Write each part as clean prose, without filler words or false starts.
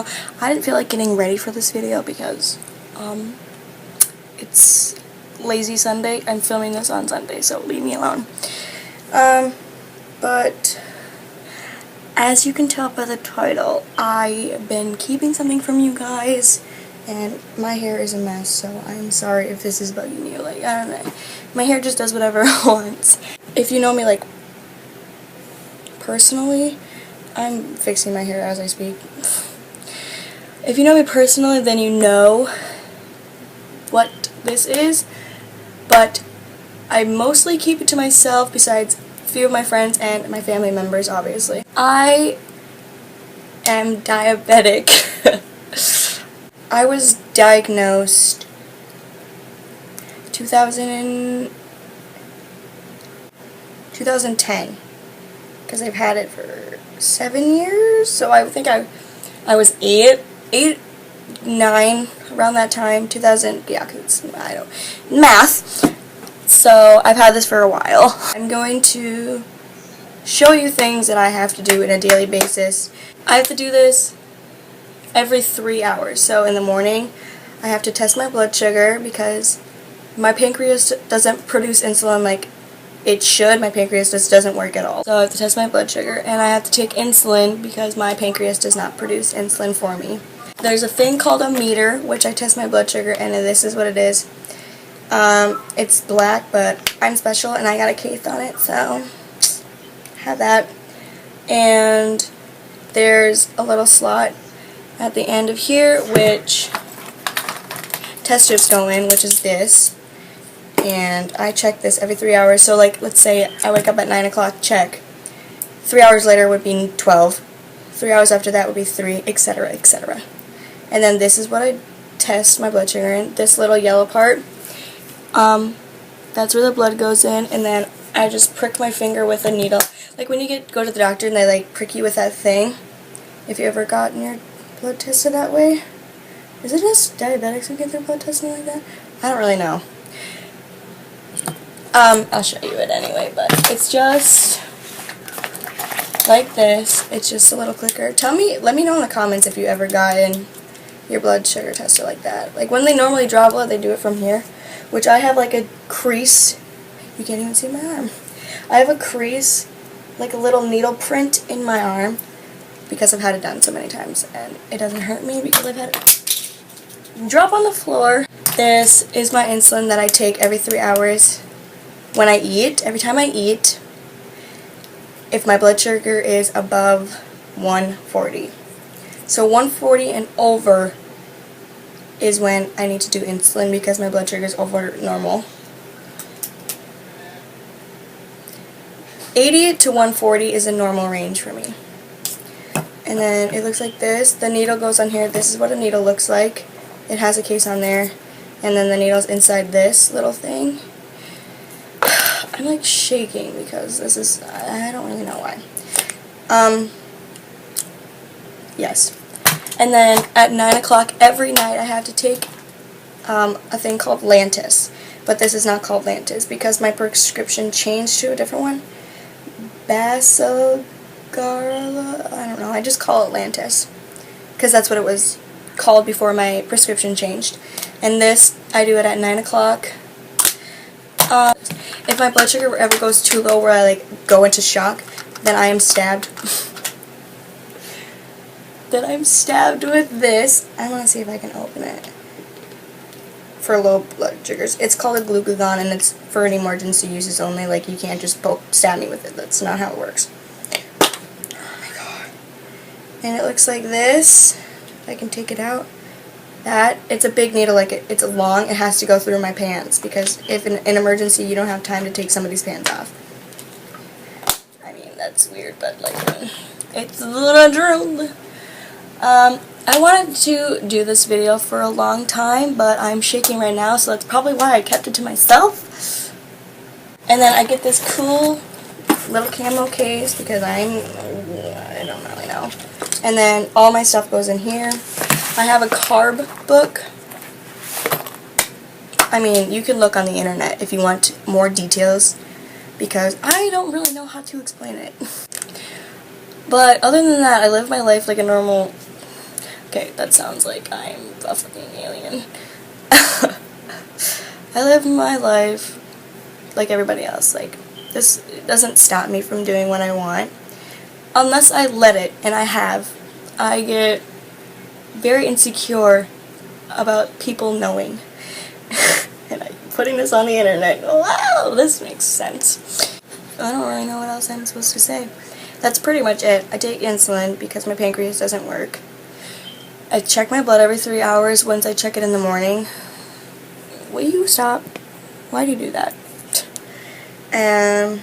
video. I didn't feel like getting ready for this video because it's lazy Sunday. I'm filming this on Sunday, so leave me alone. But as you can tell by the title, I've been keeping something from you guys, and my hair is a mess, so I'm sorry if this is bugging you. Like, I don't know. My hair just does whatever it wants. If you know me, like, personally, I'm fixing my hair as I speak. If you know me personally, then you know what this is, but I mostly keep it to myself besides a few of my friends and my family members, obviously. I am diabetic. I was diagnosed 2010, because I've had it for 7 years, so I think I was 8, 9, around that time, 2000, yeah, because I don't, math. So I've had this for a while. I'm going to show you things that I have to do on a daily basis. I have to do this every 3 hours. So in the morning, I have to test my blood sugar because my pancreas doesn't produce insulin like it should. My pancreas just doesn't work at all. So I have to test my blood sugar, and I have to take insulin because my pancreas does not produce insulin for me. There's a thing called a meter, which I test my blood sugar, and this is what it is. It's black, but I'm special, and I got a case on it, so have that. And there's a little slot at the end of here, which test strips go in, which is this. And I check this every 3 hours. So, like, let's say I wake up at 9 o'clock, check. 3 hours later would be 12. 3 hours after that would be 3, etc., etc. And then this is what I test my blood sugar in. This little yellow part, that's where the blood goes in. And then I just prick my finger with a needle. Like when you go to the doctor and they, like, prick you with that thing. If you ever gotten your blood tested that way. Is it just diabetics who get their blood tested like that? I don't really know. I'll show you it anyway, but it's just like this. It's just a little clicker. Let me know in the comments if you ever gotten your blood sugar tested like that. Like when they normally draw blood, they do it from here, which I have like a crease. You can't even see my arm. I have a crease, like a little needle print in my arm because I've had it done so many times, and it doesn't hurt me because I've had it drop on the floor. This is my insulin that I take every 3 hours. When I eat, every time I eat, if my blood sugar is above 140. So 140 and over is when I need to do insulin because my blood sugar is over normal. 80 to 140 is a normal range for me. And then it looks like this. The needle goes on here. This is what a needle looks like. It has a case on there. And then the needle's inside this little thing. I'm like shaking because this is, I don't really know why. Yes. And then at 9 o'clock every night I have to take a thing called Lantus. But this is not called Lantus because my prescription changed to a different one. Basilarla, I don't know, I just call it Lantus because that's what it was called before my prescription changed. And this, I do it at 9 o'clock. If my blood sugar ever goes too low where I like go into shock, then I am stabbed. Then I'm stabbed with this. I want to see if I can open it. For low blood sugars. It's called a glucagon, and it's for an emergency uses only. Like, you can't just stab me with it. That's not how it works. Oh my god. And it looks like this. If I can take it out. It's a big needle, like it's long, it has to go through my pants, because if in an emergency you don't have time to take somebody's pants off. I mean, that's weird, but like, it's the truth. I wanted to do this video for a long time, but I'm shaking right now, so that's probably why I kept it to myself. And then I get this cool little camo case, because I don't really know. And then all my stuff goes in here. I have a carb book. I mean, you can look on the internet if you want more details, because I don't really know how to explain it. But other than that, I live my life like a normal Okay, that sounds like I'm a fucking alien. I live my life like everybody else. Like, this doesn't stop me from doing what I want. Unless I let it, and I have. I get very insecure about people knowing. And I'm putting this on the internet. Wow, this makes sense. I don't really know what else I'm supposed to say. That's pretty much it. I take insulin because my pancreas doesn't work. I check my blood every 3 hours once I check it in the morning. Will you stop? Why do you do that? And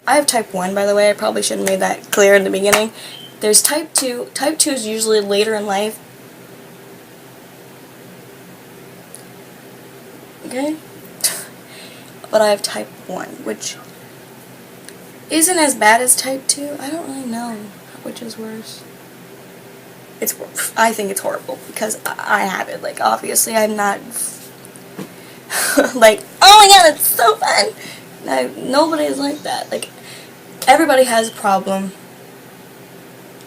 I have type 1, by the way. I probably should have made that clear in the beginning. There's type 2. Type 2 is usually later in life. Okay? But I have type 1, which isn't as bad as type 2. I don't really know which is worse. I think it's horrible because I have it. Like, obviously I'm not like, oh my god, it's so fun. No, nobody is like that. Like, everybody has a problem.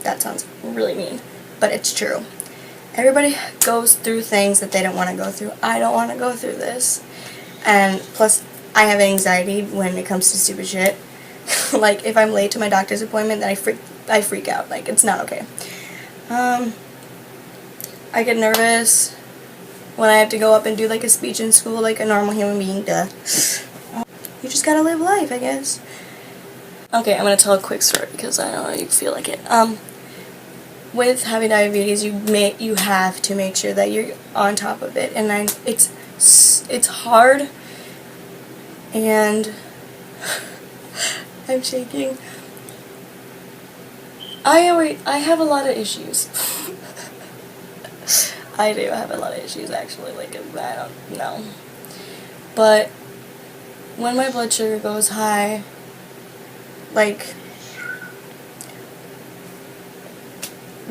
That sounds really mean, but it's true. Everybody goes through things that they don't want to go through. I don't want to go through this. And plus, I have anxiety when it comes to stupid shit. Like, if I'm late to my doctor's appointment, then I freak out. Like, it's not okay. I get nervous when I have to go up and do like a speech in school like a normal human being. Duh. You just gotta live life, I guess. Okay, I'm gonna tell a quick story because I don't know, you feel like it. With having diabetes, you have to make sure that you're on top of it, and it's hard, and I'm shaking. I have a lot of issues. I do have a lot of issues, actually. Like, I don't know. But when my blood sugar goes high, like,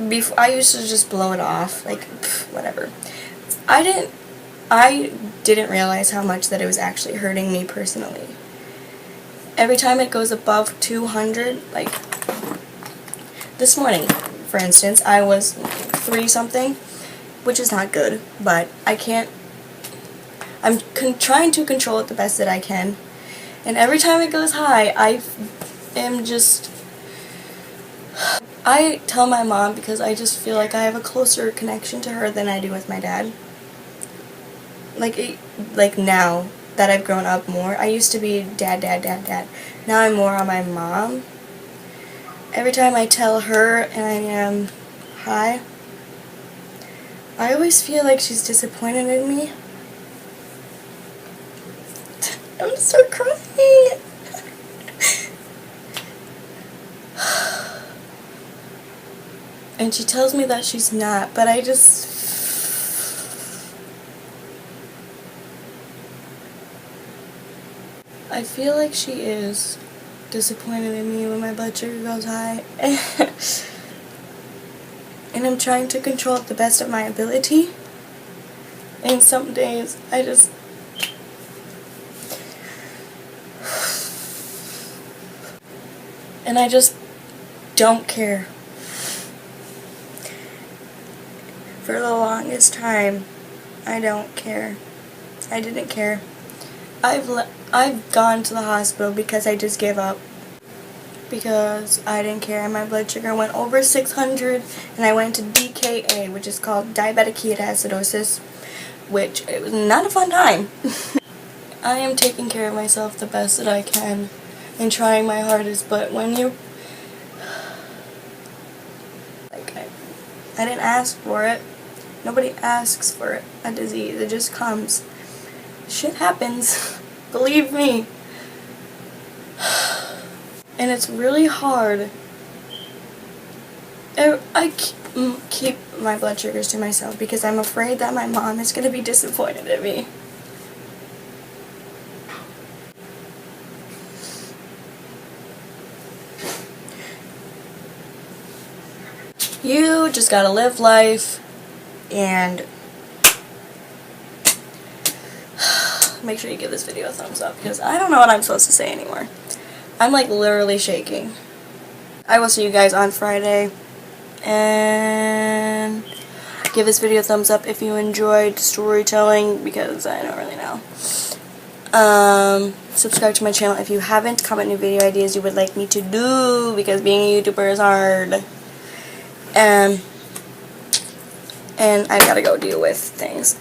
before, I used to just blow it off, like, whatever. I didn't realize how much that it was actually hurting me personally. Every time it goes above 200, like, this morning, for instance, I was 3-something, which is not good, but I'm trying to control it the best that I can, and every time it goes high, I tell my mom because I just feel like I have a closer connection to her than I do with my dad. Like now that I've grown up more, I used to be dad. Now I'm more on my mom. Every time I tell her and I am high, I always feel like she's disappointed in me. I'm gonna start crying. And she tells me that she's not, but I feel like she is disappointed in me when my blood sugar goes high. And I'm trying to control it the best of my ability. And some days I just don't care. For the longest time, I don't care. I didn't care. I've gone to the hospital because I just gave up. Because I didn't care. My blood sugar went over 600 and I went to DKA, which is called diabetic ketoacidosis, which it was not a fun time. I am taking care of myself the best that I can and trying my hardest, but when you I didn't ask for it. Nobody asks for a disease. It just comes. Shit happens. Believe me. And it's really hard. I keep my blood sugars to myself because I'm afraid that my mom is going to be disappointed in me. You just gotta live life and make sure you give this video a thumbs up because I don't know what I'm supposed to say anymore. I'm like literally shaking. I will see you guys on Friday And give this video a thumbs up if you enjoyed storytelling, because I don't really know. Subscribe to my channel if you haven't. Comment new video ideas you would like me to do, because being a YouTuber is hard. And I gotta go deal with things.